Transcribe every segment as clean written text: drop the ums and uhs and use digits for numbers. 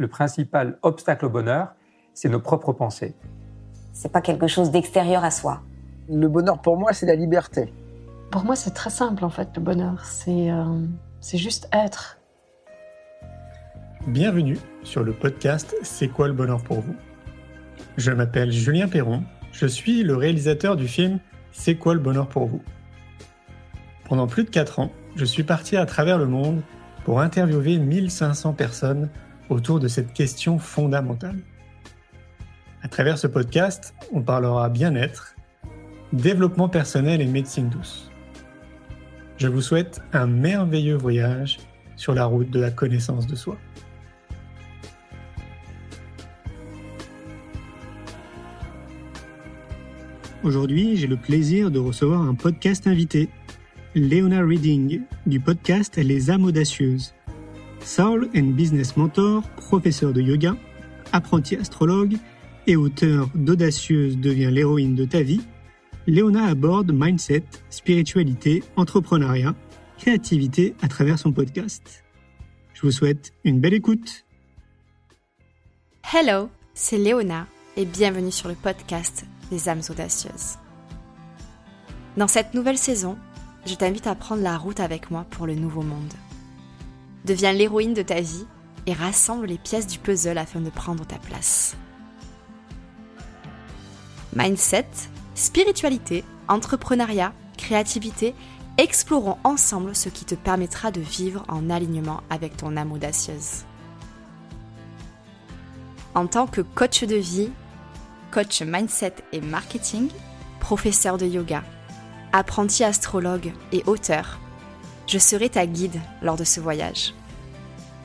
le principal obstacle au bonheur, c'est nos propres pensées. C'est pas quelque chose d'extérieur à soi. Le bonheur pour moi, c'est la liberté. Pour moi, c'est très simple en fait, le bonheur. C'est juste être. Bienvenue sur le podcast C'est quoi le bonheur pour vous ? Je m'appelle Julien Perron, je suis le réalisateur du film C'est quoi le bonheur pour vous ? Pendant plus de 4 ans, je suis parti à travers le monde pour interviewer 1500 personnes autour de cette question fondamentale. À travers ce podcast, on parlera bien-être, développement personnel et médecine douce. Je vous souhaite un merveilleux voyage sur la route de la connaissance de soi. Aujourd'hui, j'ai le plaisir de recevoir un podcast invité, Léona Reading, du podcast Les âmes audacieuses. Soul and Business Mentor, professeur de yoga, apprenti astrologue et auteur d'Audacieuse devient l'héroïne de ta vie, Léona aborde mindset, spiritualité, entrepreneuriat, créativité à travers son podcast. Je vous souhaite une belle écoute. Hello, c'est Léona et bienvenue sur le podcast des âmes audacieuses. Dans cette nouvelle saison, je t'invite à prendre la route avec moi pour le nouveau monde. Deviens l'héroïne de ta vie et rassemble les pièces du puzzle afin de prendre ta place. Mindset, spiritualité, entrepreneuriat, créativité, explorons ensemble ce qui te permettra de vivre en alignement avec ton âme audacieuse. En tant que coach de vie, coach mindset et marketing, professeur de yoga, apprenti astrologue et auteur, je serai ta guide lors de ce voyage.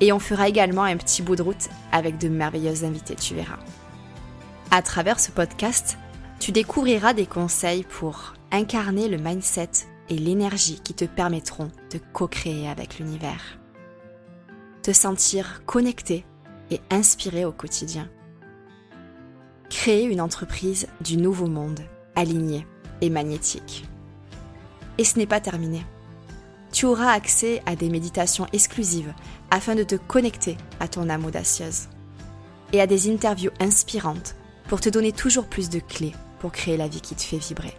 Et on fera également un petit bout de route avec de merveilleux invités, tu verras. À travers ce podcast, tu découvriras des conseils pour incarner le mindset et l'énergie qui te permettront de co-créer avec l'univers. Te sentir connecté et inspiré au quotidien. Créer une entreprise du nouveau monde, alignée et magnétique. Et ce n'est pas terminé. Tu auras accès à des méditations exclusives afin de te connecter à ton âme audacieuse. Et à des interviews inspirantes pour te donner toujours plus de clés pour créer la vie qui te fait vibrer.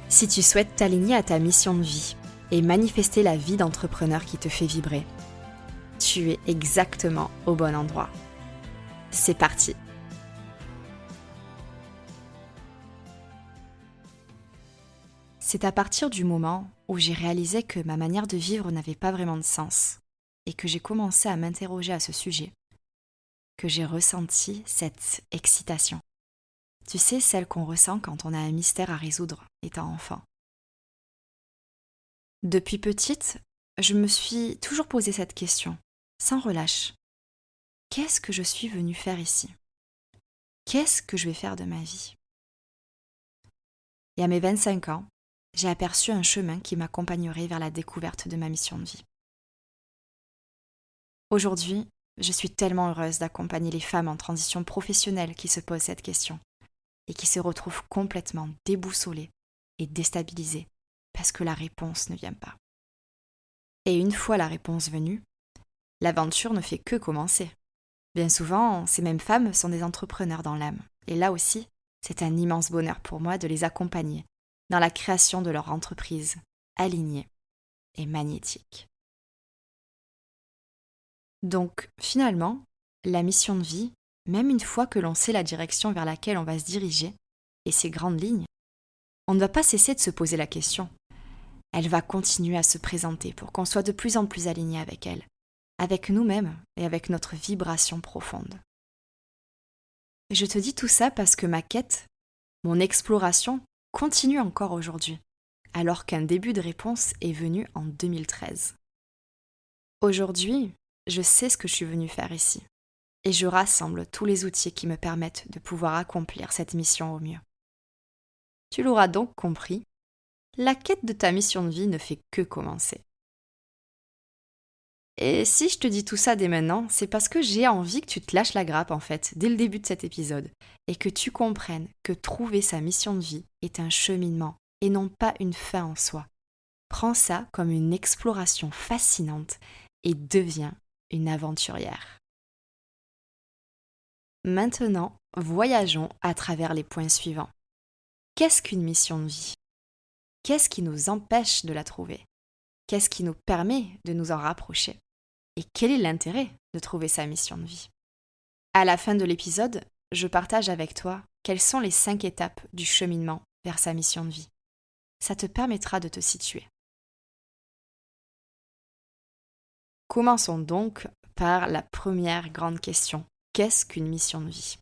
Si tu souhaites t'aligner à ta mission de vie et manifester la vie d'entrepreneur qui te fait vibrer, tu es exactement au bon endroit. C'est parti! C'est à partir du moment où j'ai réalisé que ma manière de vivre n'avait pas vraiment de sens et que j'ai commencé à m'interroger à ce sujet, que j'ai ressenti cette excitation. Tu sais, celle qu'on ressent quand on a un mystère à résoudre étant enfant. Depuis petite, je me suis toujours posé cette question, sans relâche. Qu'est-ce que je suis venue faire ici ? Qu'est-ce que je vais faire de ma vie ? Et à mes 25 ans, j'ai aperçu un chemin qui m'accompagnerait vers la découverte de ma mission de vie. Aujourd'hui, je suis tellement heureuse d'accompagner les femmes en transition professionnelle qui se posent cette question et qui se retrouvent complètement déboussolées et déstabilisées parce que la réponse ne vient pas. Et une fois la réponse venue, l'aventure ne fait que commencer. Bien souvent, ces mêmes femmes sont des entrepreneurs dans l'âme. Et là aussi, c'est un immense bonheur pour moi de les accompagner dans la création de leur entreprise alignée et magnétique. Donc, finalement, la mission de vie, même une fois que l'on sait la direction vers laquelle on va se diriger et ses grandes lignes, on ne va pas cesser de se poser la question. Elle va continuer à se présenter pour qu'on soit de plus en plus aligné avec elle, avec nous-mêmes et avec notre vibration profonde. Et je te dis tout ça parce que ma quête, mon exploration, continue encore aujourd'hui, alors qu'un début de réponse est venu en 2013. Aujourd'hui, je sais ce que je suis venue faire ici, et je rassemble tous les outils qui me permettent de pouvoir accomplir cette mission au mieux. Tu l'auras donc compris, la quête de ta mission de vie ne fait que commencer. Et si je te dis tout ça dès maintenant, c'est parce que j'ai envie que tu te lâches la grappe en fait, dès le début de cet épisode, et que tu comprennes que trouver sa mission de vie est un cheminement et non pas une fin en soi. Prends ça comme une exploration fascinante et deviens une aventurière. Maintenant, voyageons à travers les points suivants. Qu'est-ce qu'une mission de vie ? Qu'est-ce qui nous empêche de la trouver ? Qu'est-ce qui nous permet de nous en rapprocher ? Et quel est l'intérêt de trouver sa mission de vie ? À la fin de l'épisode, je partage avec toi quelles sont les 5 étapes du cheminement vers sa mission de vie. Ça te permettra de te situer. Commençons donc par la première grande question. Qu'est-ce qu'une mission de vie ?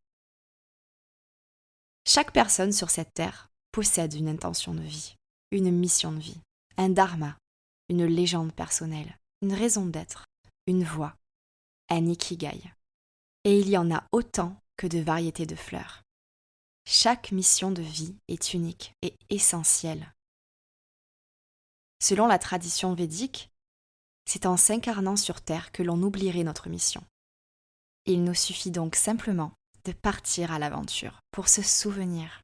Chaque personne sur cette terre possède une intention de vie, une mission de vie, un dharma, une légende personnelle, une raison d'être, une voie, un ikigai. Et il y en a autant que de variétés de fleurs. Chaque mission de vie est unique et essentielle. Selon la tradition védique, c'est en s'incarnant sur Terre que l'on oublierait notre mission. Il nous suffit donc simplement de partir à l'aventure pour se souvenir.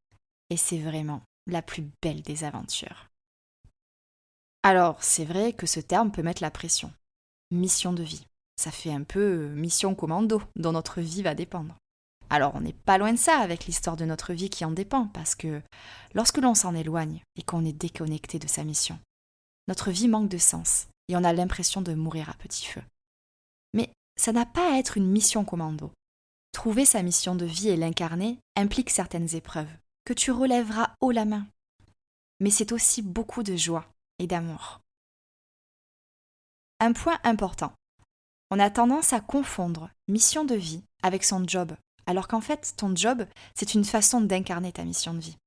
Et c'est vraiment la plus belle des aventures. Alors, c'est vrai que ce terme peut mettre la pression. Mission de vie. Ça fait un peu mission commando dont notre vie va dépendre. Alors, on n'est pas loin de ça avec l'histoire de notre vie qui en dépend, parce que lorsque l'on s'en éloigne et qu'on est déconnecté de sa mission, notre vie manque de sens et on a l'impression de mourir à petit feu. Mais ça n'a pas à être une mission commando. Trouver sa mission de vie et l'incarner implique certaines épreuves que tu relèveras haut la main. Mais c'est aussi beaucoup de joie et d'amour. Un point important. On a tendance à confondre mission de vie avec son job, alors qu'en fait, ton job, c'est une façon d'incarner ta mission de vie.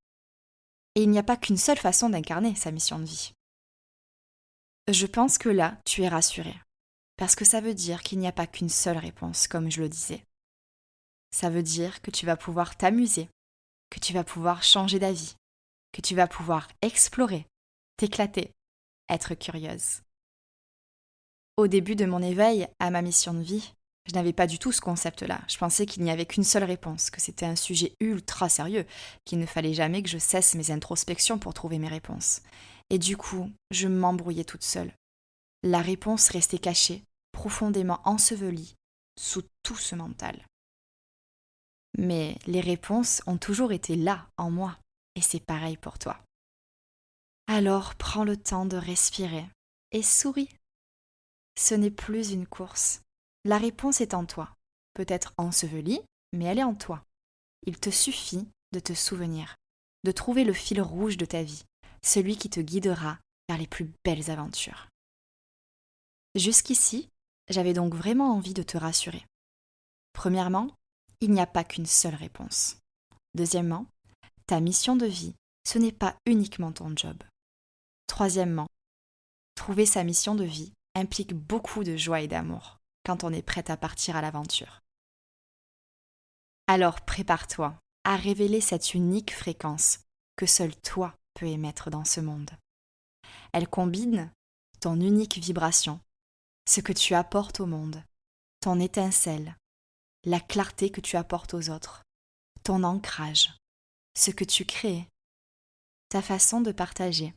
Et il n'y a pas qu'une seule façon d'incarner sa mission de vie. Je pense que là, tu es rassuré, parce que ça veut dire qu'il n'y a pas qu'une seule réponse, comme je le disais. Ça veut dire que tu vas pouvoir t'amuser, que tu vas pouvoir changer d'avis, que tu vas pouvoir explorer, t'éclater, être curieuse. Au début de mon éveil à ma mission de vie, je n'avais pas du tout ce concept-là. Je pensais qu'il n'y avait qu'une seule réponse, que c'était un sujet ultra sérieux, qu'il ne fallait jamais que je cesse mes introspections pour trouver mes réponses. Et du coup, je m'embrouillais toute seule. La réponse restait cachée, profondément ensevelie, sous tout ce mental. Mais les réponses ont toujours été là, en moi, et c'est pareil pour toi. Alors, prends le temps de respirer et souris. Ce n'est plus une course. La réponse est en toi. Peut-être ensevelie, mais elle est en toi. Il te suffit de te souvenir, de trouver le fil rouge de ta vie, celui qui te guidera vers les plus belles aventures. Jusqu'ici, j'avais donc vraiment envie de te rassurer. Premièrement, il n'y a pas qu'une seule réponse. Deuxièmement, ta mission de vie, ce n'est pas uniquement ton job. Troisièmement, trouver sa mission de vie implique beaucoup de joie et d'amour quand on est prête à partir à l'aventure. Alors prépare-toi à révéler cette unique fréquence que seul toi peux émettre dans ce monde. Elle combine ton unique vibration, ce que tu apportes au monde, ton étincelle, la clarté que tu apportes aux autres, ton ancrage, ce que tu crées, ta façon de partager,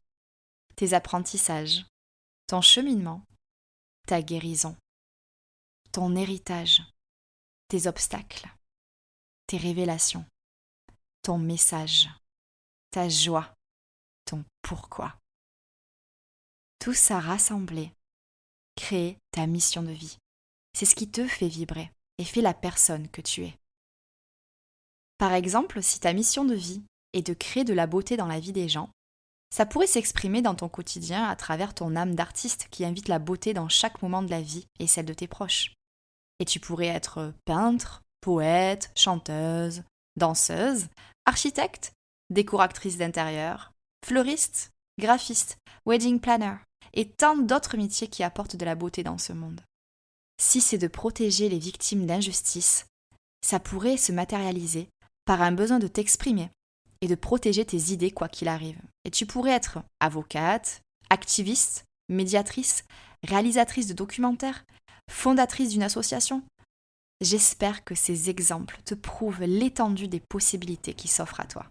tes apprentissages, ton cheminement, ta guérison, ton héritage, tes obstacles, tes révélations, ton message, ta joie, ton pourquoi. Tout ça rassemblé, crée ta mission de vie. C'est ce qui te fait vibrer et fait la personne que tu es. Par exemple, si ta mission de vie est de créer de la beauté dans la vie des gens, ça pourrait s'exprimer dans ton quotidien à travers ton âme d'artiste qui invite la beauté dans chaque moment de la vie et celle de tes proches. Et tu pourrais être peintre, poète, chanteuse, danseuse, architecte, décoratrice d'intérieur, fleuriste, graphiste, wedding planner et tant d'autres métiers qui apportent de la beauté dans ce monde. Si c'est de protéger les victimes d'injustice, ça pourrait se matérialiser par un besoin de t'exprimer et de protéger tes idées quoi qu'il arrive. Et tu pourrais être avocate, activiste, médiatrice, réalisatrice de documentaires, fondatrice d'une association. J'espère que ces exemples te prouvent l'étendue des possibilités qui s'offrent à toi.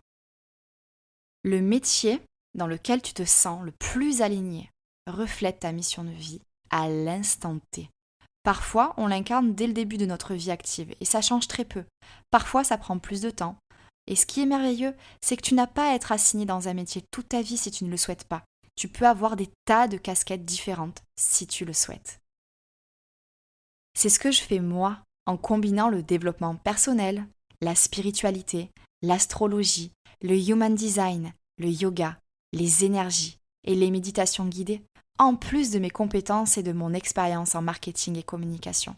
Le métier dans lequel tu te sens le plus aligné reflète ta mission de vie à l'instant T, Parfois, on l'incarne dès le début de notre vie active et ça change très peu. Parfois, ça prend plus de temps. Et ce qui est merveilleux, c'est que tu n'as pas à être assigné dans un métier toute ta vie si tu ne le souhaites pas. Tu peux avoir des tas de casquettes différentes si tu le souhaites. C'est ce que je fais moi en combinant le développement personnel, la spiritualité, l'astrologie, le human design, le yoga, les énergies et les méditations guidées, en plus de mes compétences et de mon expérience en marketing et communication.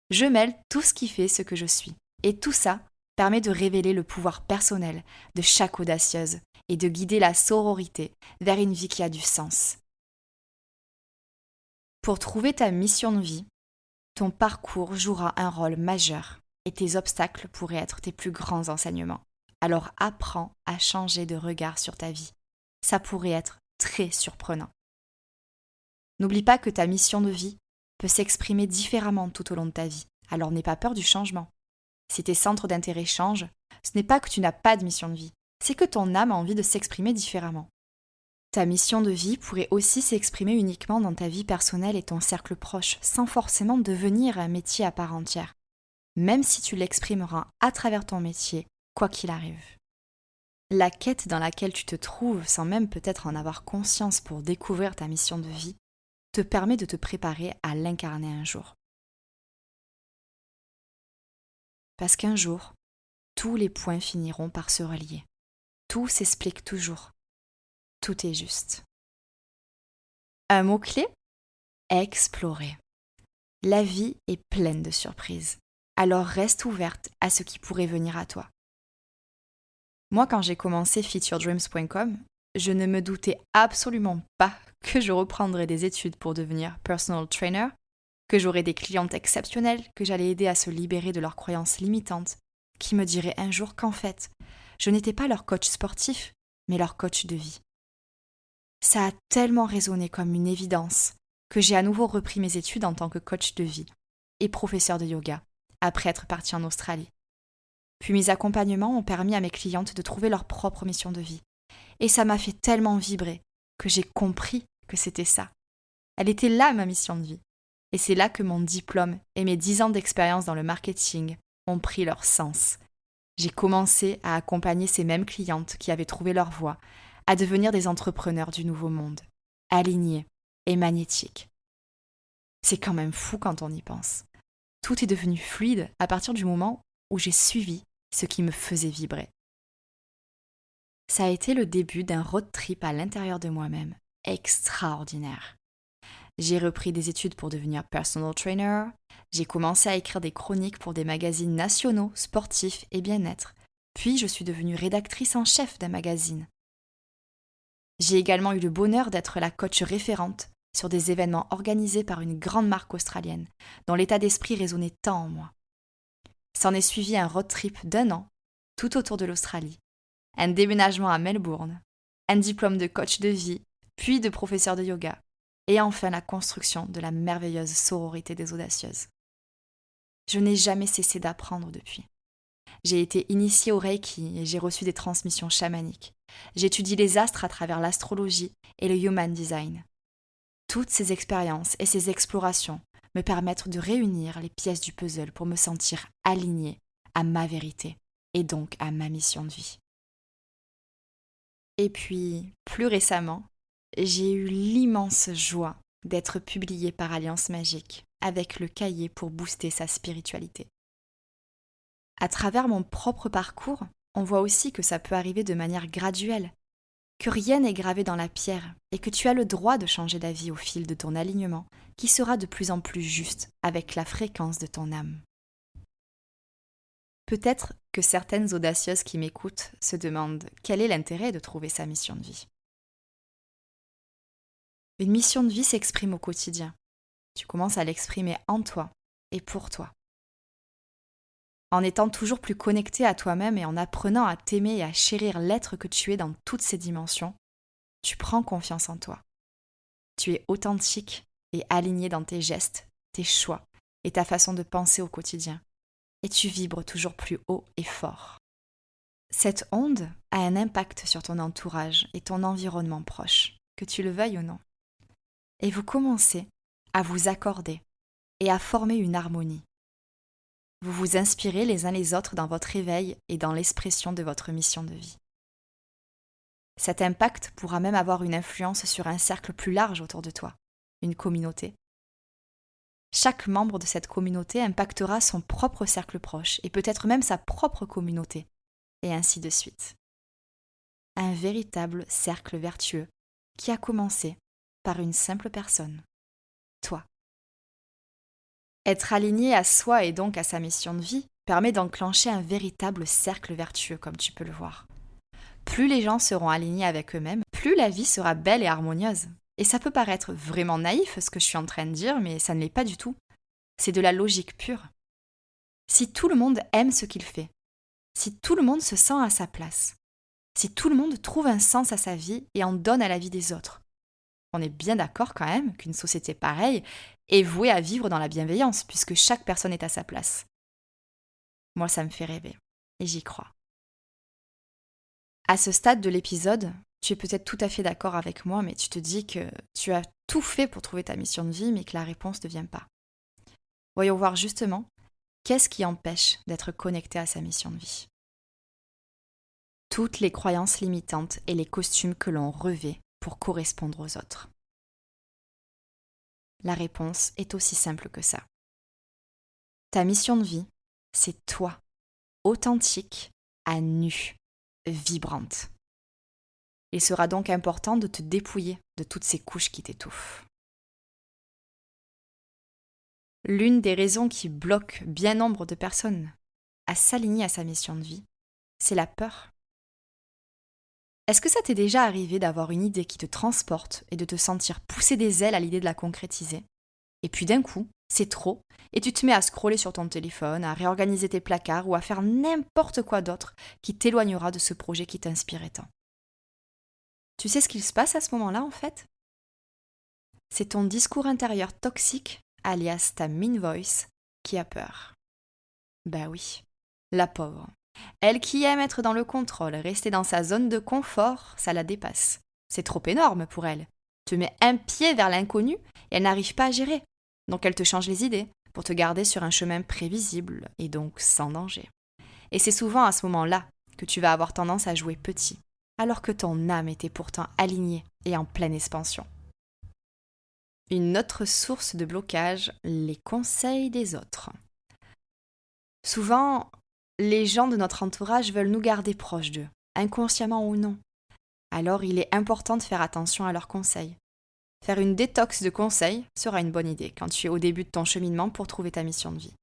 Je mêle tout ce qui fait ce que je suis. Et tout ça permet de révéler le pouvoir personnel de chaque audacieuse et de guider la sororité vers une vie qui a du sens. Pour trouver ta mission de vie, ton parcours jouera un rôle majeur et tes obstacles pourraient être tes plus grands enseignements. Alors apprends à changer de regard sur ta vie. Ça pourrait être très surprenant. N'oublie pas que ta mission de vie peut s'exprimer différemment tout au long de ta vie, alors n'aie pas peur du changement. Si tes centres d'intérêt changent, ce n'est pas que tu n'as pas de mission de vie, c'est que ton âme a envie de s'exprimer différemment. Ta mission de vie pourrait aussi s'exprimer uniquement dans ta vie personnelle et ton cercle proche, sans forcément devenir un métier à part entière, même si tu l'exprimeras à travers ton métier, quoi qu'il arrive. La quête dans laquelle tu te trouves, sans même peut-être en avoir conscience pour découvrir ta mission de vie, te permet de te préparer à l'incarner un jour. Parce qu'un jour, tous les points finiront par se relier. Tout s'explique toujours. Tout est juste. Un mot-clé ? Explorer. La vie est pleine de surprises. Alors reste ouverte à ce qui pourrait venir à toi. Moi, quand j'ai commencé fityourdreams.com, je ne me doutais absolument pas que je reprendrais des études pour devenir personal trainer, que j'aurais des clientes exceptionnelles, que j'allais aider à se libérer de leurs croyances limitantes, qui me diraient un jour qu'en fait, je n'étais pas leur coach sportif, mais leur coach de vie. Ça a tellement résonné comme une évidence que j'ai à nouveau repris mes études en tant que coach de vie et professeur de yoga, après être partie en Australie. Puis mes accompagnements ont permis à mes clientes de trouver leur propre mission de vie. Et ça m'a fait tellement vibrer que j'ai compris que c'était ça. Elle était là, ma mission de vie. Et c'est là que mon diplôme et mes 10 ans d'expérience dans le marketing ont pris leur sens. J'ai commencé à accompagner ces mêmes clientes qui avaient trouvé leur voie, à devenir des entrepreneurs du nouveau monde, alignés et magnétiques. C'est quand même fou quand on y pense. Tout est devenu fluide à partir du moment où j'ai suivi ce qui me faisait vibrer. Ça a été le début d'un road trip à l'intérieur de moi-même, extraordinaire. J'ai repris des études pour devenir personal trainer, j'ai commencé à écrire des chroniques pour des magazines nationaux, sportifs et bien-être, puis je suis devenue rédactrice en chef d'un magazine. J'ai également eu le bonheur d'être la coach référente sur des événements organisés par une grande marque australienne, dont l'état d'esprit résonnait tant en moi. S'en est suivi un road trip d'1 an, tout autour de l'Australie, un déménagement à Melbourne, un diplôme de coach de vie, puis de professeur de yoga, et enfin la construction de la merveilleuse sororité des audacieuses. Je n'ai jamais cessé d'apprendre depuis. J'ai été initiée au Reiki et j'ai reçu des transmissions chamaniques. J'étudie les astres à travers l'astrologie et le human design. Toutes ces expériences et ces explorations me permettent de réunir les pièces du puzzle pour me sentir alignée à ma vérité et donc à ma mission de vie. Et puis, plus récemment, j'ai eu l'immense joie d'être publiée par Alliance Magique avec le cahier pour booster sa spiritualité. À travers mon propre parcours, on voit aussi que ça peut arriver de manière graduelle, que rien n'est gravé dans la pierre et que tu as le droit de changer d'avis au fil de ton alignement qui sera de plus en plus juste avec la fréquence de ton âme. Peut-être que certaines audacieuses qui m'écoutent se demandent quel est l'intérêt de trouver sa mission de vie. Une mission de vie s'exprime au quotidien. Tu commences à l'exprimer en toi et pour toi. En étant toujours plus connecté à toi-même et en apprenant à t'aimer et à chérir l'être que tu es dans toutes ses dimensions, tu prends confiance en toi. Tu es authentique et aligné dans tes gestes, tes choix et ta façon de penser au quotidien. Et tu vibres toujours plus haut et fort. Cette onde a un impact sur ton entourage et ton environnement proche, que tu le veuilles ou non. Et vous commencez à vous accorder et à former une harmonie. Vous vous inspirez les uns les autres dans votre éveil et dans l'expression de votre mission de vie. Cet impact pourra même avoir une influence sur un cercle plus large autour de toi, une communauté. Chaque membre de cette communauté impactera son propre cercle proche et peut-être même sa propre communauté, et ainsi de suite. Un véritable cercle vertueux qui a commencé par une simple personne, toi. Être aligné à soi et donc à sa mission de vie permet d'enclencher un véritable cercle vertueux, comme tu peux le voir. Plus les gens seront alignés avec eux-mêmes, plus la vie sera belle et harmonieuse. Et ça peut paraître vraiment naïf ce que je suis en train de dire, mais ça ne l'est pas du tout. C'est de la logique pure. Si tout le monde aime ce qu'il fait, si tout le monde se sent à sa place, si tout le monde trouve un sens à sa vie et en donne à la vie des autres, on est bien d'accord quand même qu'une société pareille est vouée à vivre dans la bienveillance, puisque chaque personne est à sa place. Moi, ça me fait rêver, et j'y crois. À ce stade de l'épisode, tu es peut-être tout à fait d'accord avec moi, mais tu te dis que tu as tout fait pour trouver ta mission de vie, mais que la réponse ne vient pas. Voyons voir justement, qu'est-ce qui empêche d'être connecté à sa mission de vie ? Toutes les croyances limitantes et les costumes que l'on revêt pour correspondre aux autres. La réponse est aussi simple que ça. Ta mission de vie, c'est toi, authentique, à nu, vibrante. Il sera donc important de te dépouiller de toutes ces couches qui t'étouffent. L'une des raisons qui bloque bien nombre de personnes à s'aligner à sa mission de vie, c'est la peur. Est-ce que ça t'est déjà arrivé d'avoir une idée qui te transporte et de te sentir pousser des ailes à l'idée de la concrétiser ? Et puis d'un coup, c'est trop, et tu te mets à scroller sur ton téléphone, à réorganiser tes placards ou à faire n'importe quoi d'autre qui t'éloignera de ce projet qui t'inspirait tant. Tu sais ce qu'il se passe à ce moment-là en fait ? C'est ton discours intérieur toxique, alias ta mean voice, qui a peur. Bah oui, la pauvre. Elle qui aime être dans le contrôle, rester dans sa zone de confort, ça la dépasse. C'est trop énorme pour elle. Te met un pied vers l'inconnu et elle n'arrive pas à gérer. Donc elle te change les idées pour te garder sur un chemin prévisible et donc sans danger. Et c'est souvent à ce moment-là que tu vas avoir tendance à jouer petit, alors que ton âme était pourtant alignée et en pleine expansion. Une autre source de blocage, les conseils des autres. Souvent, les gens de notre entourage veulent nous garder proches d'eux, inconsciemment ou non. Alors il est important de faire attention à leurs conseils. Faire une détox de conseils sera une bonne idée quand tu es au début de ton cheminement pour trouver ta mission de vie.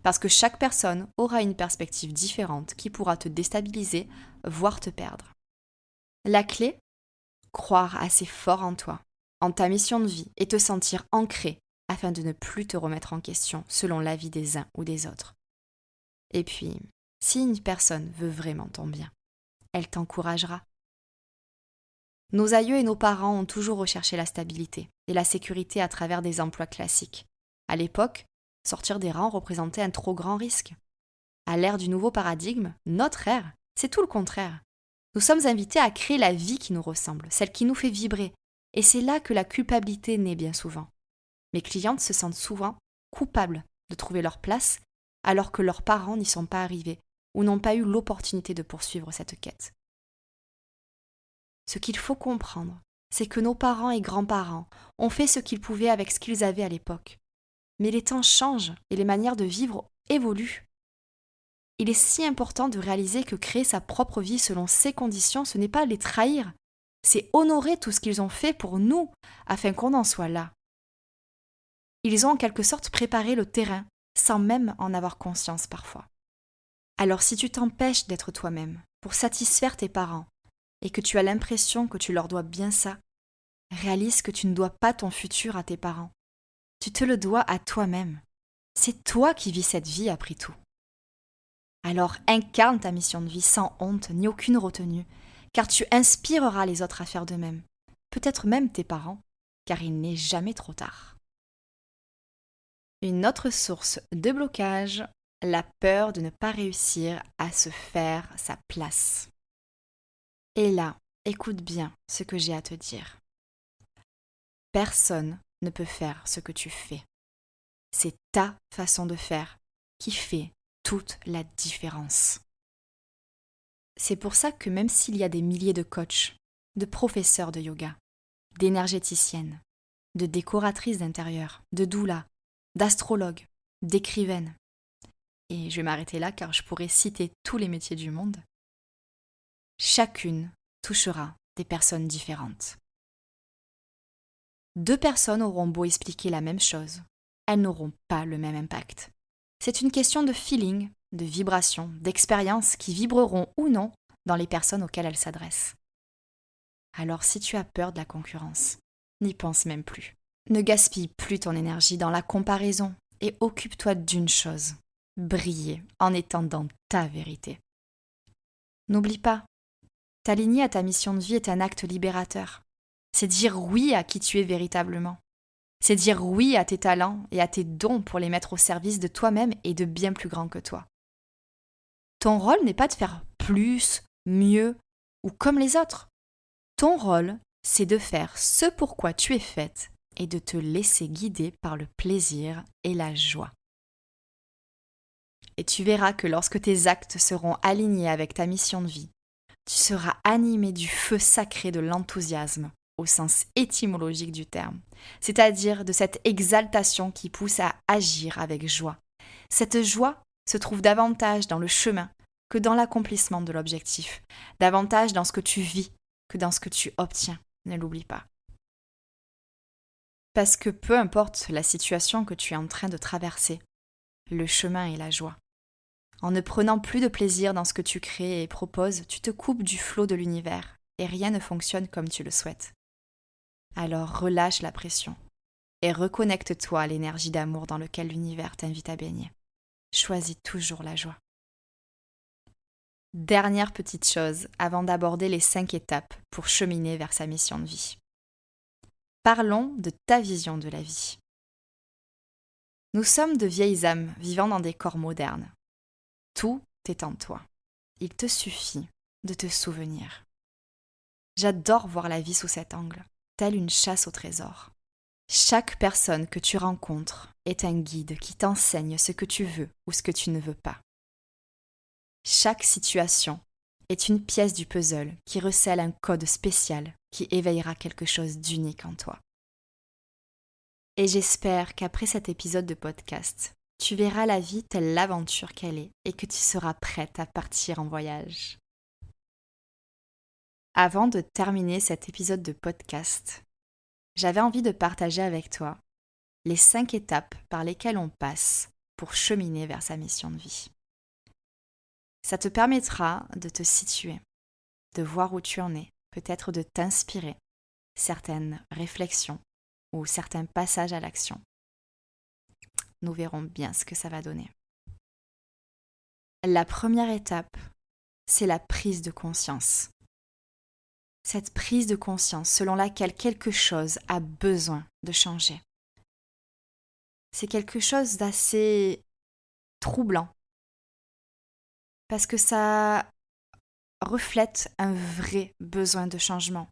Parce que chaque personne aura une perspective différente qui pourra te déstabiliser, voire te perdre. La clé, croire assez fort en toi, en ta mission de vie et te sentir ancré afin de ne plus te remettre en question selon l'avis des uns ou des autres. Et puis, si une personne veut vraiment ton bien, elle t'encouragera. Nos aïeux et nos parents ont toujours recherché la stabilité et la sécurité à travers des emplois classiques. À l'époque, sortir des rangs représentait un trop grand risque. À l'ère du nouveau paradigme, notre ère, c'est tout le contraire. Nous sommes invités à créer la vie qui nous ressemble, celle qui nous fait vibrer. Et c'est là que la culpabilité naît bien souvent. Mes clientes se sentent souvent coupables de trouver leur place alors que leurs parents n'y sont pas arrivés ou n'ont pas eu l'opportunité de poursuivre cette quête. Ce qu'il faut comprendre, c'est que nos parents et grands-parents ont fait ce qu'ils pouvaient avec ce qu'ils avaient à l'époque. Mais les temps changent et les manières de vivre évoluent. Il est si important de réaliser que créer sa propre vie selon ses conditions, ce n'est pas les trahir, c'est honorer tout ce qu'ils ont fait pour nous afin qu'on en soit là. Ils ont en quelque sorte préparé le terrain sans même en avoir conscience parfois. Alors si tu t'empêches d'être toi-même pour satisfaire tes parents et que tu as l'impression que tu leur dois bien ça, réalise que tu ne dois pas ton futur à tes parents. Tu te le dois à toi-même. C'est toi qui vis cette vie après tout. Alors incarne ta mission de vie sans honte ni aucune retenue, car tu inspireras les autres à faire de même, peut-être même tes parents, car il n'est jamais trop tard. Une autre source de blocage, la peur de ne pas réussir à se faire sa place. Et là, écoute bien ce que j'ai à te dire. Personne ne peut faire ce que tu fais. C'est ta façon de faire qui fait toute la différence. C'est pour ça que même s'il y a des milliers de coachs, de professeurs de yoga, d'énergéticiennes, de décoratrices d'intérieur, de doulas, d'astrologues, d'écrivaines, et je vais m'arrêter là car je pourrais citer tous les métiers du monde, chacune touchera des personnes différentes. 2 personnes auront beau expliquer la même chose, elles n'auront pas le même impact. C'est une question de feeling, de vibration, d'expérience qui vibreront ou non dans les personnes auxquelles elles s'adressent. Alors si tu as peur de la concurrence, n'y pense même plus. Ne gaspille plus ton énergie dans la comparaison et occupe-toi d'une chose, briller en étant dans ta vérité. N'oublie pas, t'aligner à ta mission de vie est un acte libérateur. C'est dire oui à qui tu es véritablement. C'est dire oui à tes talents et à tes dons pour les mettre au service de toi-même et de bien plus grand que toi. Ton rôle n'est pas de faire plus, mieux ou comme les autres. Ton rôle, c'est de faire ce pourquoi tu es faite et de te laisser guider par le plaisir et la joie. Et tu verras que lorsque tes actes seront alignés avec ta mission de vie, tu seras animé du feu sacré de l'enthousiasme, au sens étymologique du terme, c'est-à-dire de cette exaltation qui pousse à agir avec joie. Cette joie se trouve davantage dans le chemin que dans l'accomplissement de l'objectif, davantage dans ce que tu vis que dans ce que tu obtiens, ne l'oublie pas. Parce que peu importe la situation que tu es en train de traverser, le chemin est la joie. En ne prenant plus de plaisir dans ce que tu crées et proposes, tu te coupes du flot de l'univers et rien ne fonctionne comme tu le souhaites. Alors relâche la pression et reconnecte-toi à l'énergie d'amour dans laquelle l'univers t'invite à baigner. Choisis toujours la joie. Dernière petite chose avant d'aborder les 5 étapes pour cheminer vers sa mission de vie. Parlons de ta vision de la vie. Nous sommes de vieilles âmes vivant dans des corps modernes. Tout est en toi. Il te suffit de te souvenir. J'adore voir la vie sous cet angle, telle une chasse au trésor. Chaque personne que tu rencontres est un guide qui t'enseigne ce que tu veux ou ce que tu ne veux pas. Chaque situation est une pièce du puzzle qui recèle un code spécial qui éveillera quelque chose d'unique en toi. Et j'espère qu'après cet épisode de podcast, tu verras la vie telle l'aventure qu'elle est et que tu seras prête à partir en voyage. Avant de terminer cet épisode de podcast, j'avais envie de partager avec toi les 5 étapes par lesquelles on passe pour cheminer vers sa mission de vie. Ça te permettra de te situer, de voir où tu en es, peut-être de t'inspirer certaines réflexions ou certains passages à l'action. Nous verrons bien ce que ça va donner. La première étape, c'est la prise de conscience. Cette prise de conscience selon laquelle quelque chose a besoin de changer. C'est quelque chose d'assez troublant parce que ça reflète un vrai besoin de changement.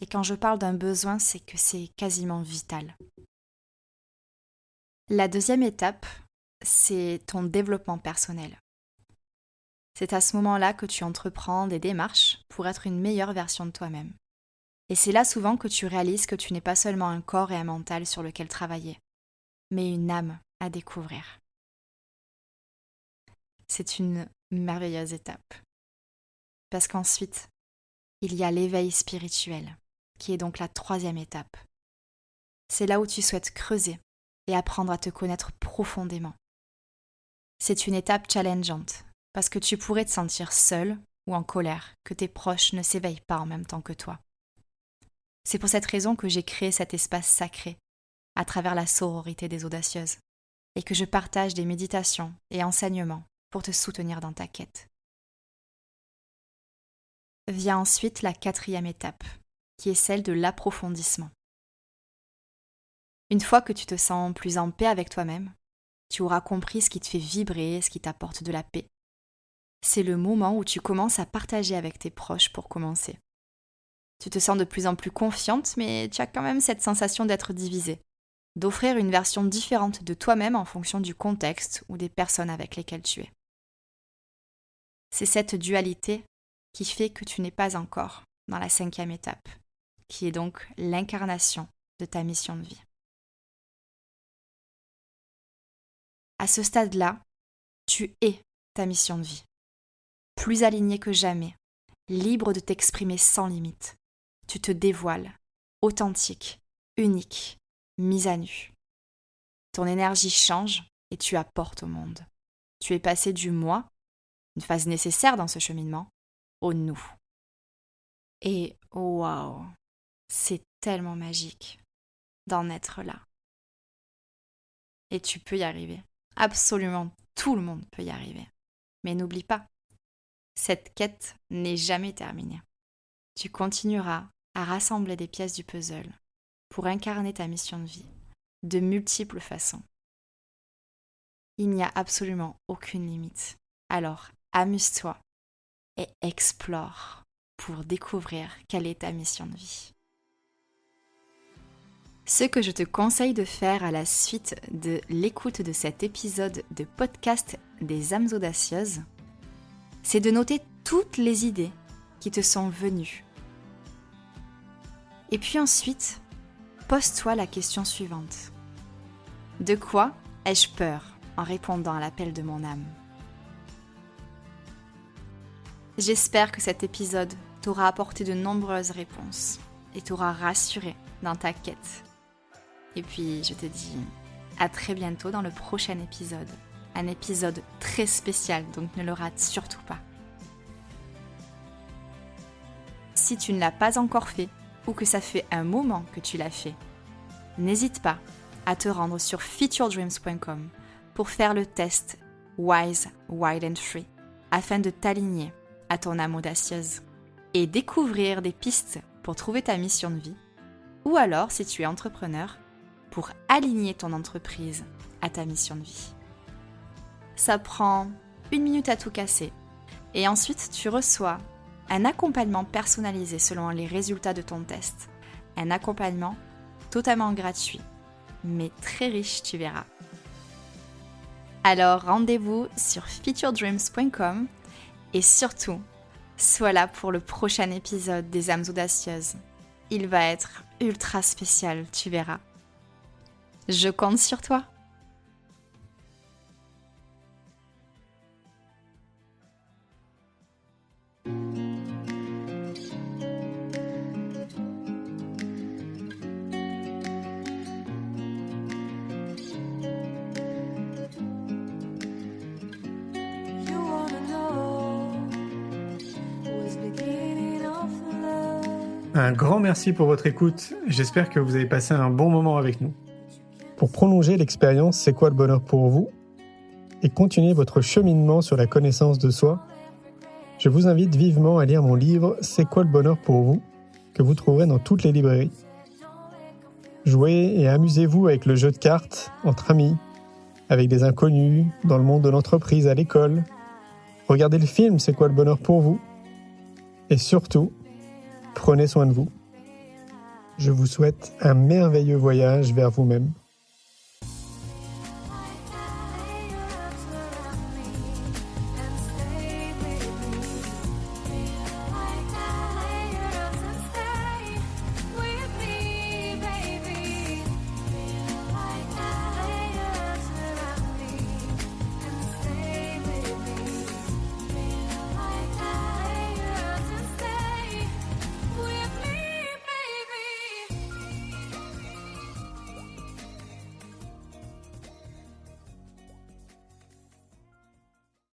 Et quand je parle d'un besoin, c'est que c'est quasiment vital. La deuxième étape, c'est ton développement personnel. C'est à ce moment-là que tu entreprends des démarches pour être une meilleure version de toi-même. Et c'est là souvent que tu réalises que tu n'es pas seulement un corps et un mental sur lequel travailler, mais une âme à découvrir. C'est une merveilleuse étape. Parce qu'ensuite, il y a l'éveil spirituel, qui est donc la 3e étape. C'est là où tu souhaites creuser et apprendre à te connaître profondément. C'est une étape challengeante, parce que tu pourrais te sentir seul ou en colère que tes proches ne s'éveillent pas en même temps que toi. C'est pour cette raison que j'ai créé cet espace sacré, à travers la sororité des audacieuses, et que je partage des méditations et enseignements pour te soutenir dans ta quête. Vient ensuite la 4e étape, qui est celle de l'approfondissement. Une fois que tu te sens plus en paix avec toi-même, tu auras compris ce qui te fait vibrer, ce qui t'apporte de la paix. C'est le moment où tu commences à partager avec tes proches pour commencer. Tu te sens de plus en plus confiante, mais tu as quand même cette sensation d'être divisée. d'offrir une version différente de toi-même en fonction du contexte ou des personnes avec lesquelles tu es. C'est cette dualité qui fait que tu n'es pas encore dans la 5e étape, qui est donc l'incarnation de ta mission de vie. À ce stade-là, tu es ta mission de vie, plus alignée que jamais, libre de t'exprimer sans limite. Tu te dévoiles, authentique, unique, mise à nu. Ton énergie change et tu apportes au monde. Tu es passé du moi, une phase nécessaire dans ce cheminement, au nous. Et waouh, c'est tellement magique d'en être là. Et tu peux y arriver. Absolument tout le monde peut y arriver. Mais n'oublie pas, cette quête n'est jamais terminée. Tu continueras à rassembler des pièces du puzzle pour incarner ta mission de vie de multiples façons. Il n'y a absolument aucune limite. Alors, amuse-toi et explore pour découvrir quelle est ta mission de vie. Ce que je te conseille de faire à la suite de l'écoute de cet épisode de podcast des âmes audacieuses, c'est de noter toutes les idées qui te sont venues. Et puis ensuite, pose-toi la question suivante. De quoi ai-je peur en répondant à l'appel de mon âme ? J'espère que cet épisode t'aura apporté de nombreuses réponses et t'aura rassuré dans ta quête. Et puis, je te dis à très bientôt dans le prochain épisode. Un épisode très spécial, donc ne le rate surtout pas. Si tu ne l'as pas encore fait, ou que ça fait un moment que tu l'as fait, n'hésite pas à te rendre sur featuredreams.com pour faire le test Wise, Wild and Free, afin de t'aligner à ton âme audacieuse et découvrir des pistes pour trouver ta mission de vie, ou alors, si tu es entrepreneur, pour aligner ton entreprise à ta mission de vie. Ça prend 1 minute à tout casser et ensuite tu reçois un accompagnement personnalisé selon les résultats de ton test. Un accompagnement totalement gratuit, mais très riche, tu verras. Alors rendez-vous sur featuredreams.com et surtout, sois là pour le prochain épisode des âmes audacieuses. Il va être ultra spécial, tu verras. Je compte sur toi. Un grand merci pour votre écoute. J'espère que vous avez passé un bon moment avec nous. Pour prolonger l'expérience C'est quoi le bonheur pour vous et continuer votre cheminement sur la connaissance de soi, je vous invite vivement à lire mon livre C'est quoi le bonheur pour vous que vous trouverez dans toutes les librairies. Jouez et amusez-vous avec le jeu de cartes entre amis, avec des inconnus, dans le monde de l'entreprise, à l'école. Regardez le film C'est quoi le bonheur pour vous et surtout, prenez soin de vous. Je vous souhaite un merveilleux voyage vers vous-même.